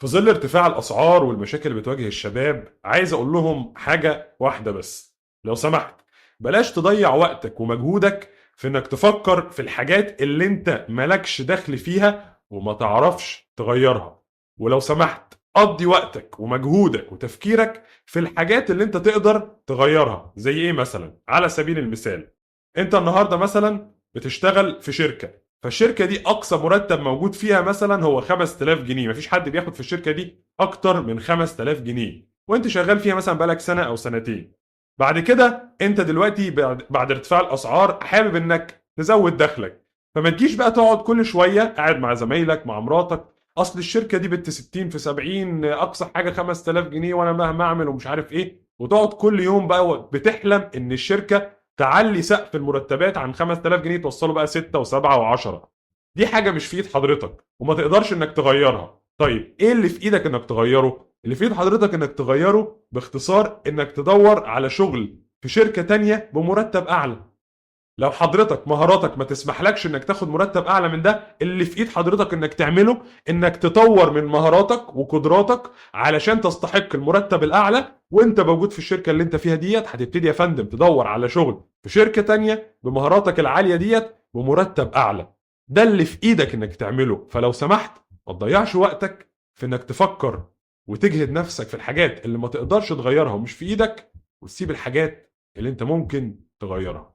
في ظل ارتفاع الأسعار والمشاكل اللي بتواجه الشباب، عايز أقول لهم حاجة واحدة بس. لو سمحت بلاش تضيع وقتك ومجهودك في إنك تفكر في الحاجات اللي أنت مالكش دخل فيها وما تعرفش تغيرها. ولو سمحت قضي وقتك ومجهودك وتفكيرك في الحاجات اللي أنت تقدر تغيرها. زي إيه مثلا؟ على سبيل المثال، أنت النهاردة مثلا بتشتغل في شركة، فالشركه دي اقصى مرتب موجود فيها مثلا هو 5000 جنيه. مفيش حد بياخد في الشركه دي اكتر من 5000 جنيه، وانت شغال فيها مثلا بقالك سنه او سنتين. بعد كده انت دلوقتي بعد ارتفاع الاسعار حابب انك تزود دخلك، فما تجيش بقى تقعد كل شويه قاعد مع زمايلك مع مراتك: اصل الشركه دي بنت 60 في 70، اقصى حاجه 5000 جنيه وانا مهما اعمل ومش عارف ايه، وتقعد كل يوم بقى بتحلم ان الشركه تعلي سقف المرتبات عن 5000 جنيه توصله بقى 6 و7 و10. دي حاجه مش في ايد حضرتك وما تقدرش انك تغيرها. طيب ايه اللي في ايدك انك تغيره؟ اللي في ايد حضرتك انك تغيره باختصار انك تدور على شغل في شركه تانية بمرتب اعلى. لو حضرتك مهاراتك ما تسمحلكش انك تاخد مرتب اعلى من ده، اللي في ايد حضرتك انك تعمله انك تطور من مهاراتك وقدراتك علشان تستحق المرتب الاعلى. وانت موجود في الشركه اللي انت فيها ديت هتبتدي يا فندم تدور على شغل في شركه تانية بمهاراتك العاليه ديت بمرتب اعلى. ده اللي في ايدك انك تعمله. فلو سمحت ما تضيعش وقتك في انك تفكر وتجهد نفسك في الحاجات اللي ما تقدرش تغيرها ومش في ايدك، وتسيب الحاجات اللي انت ممكن تغيرها.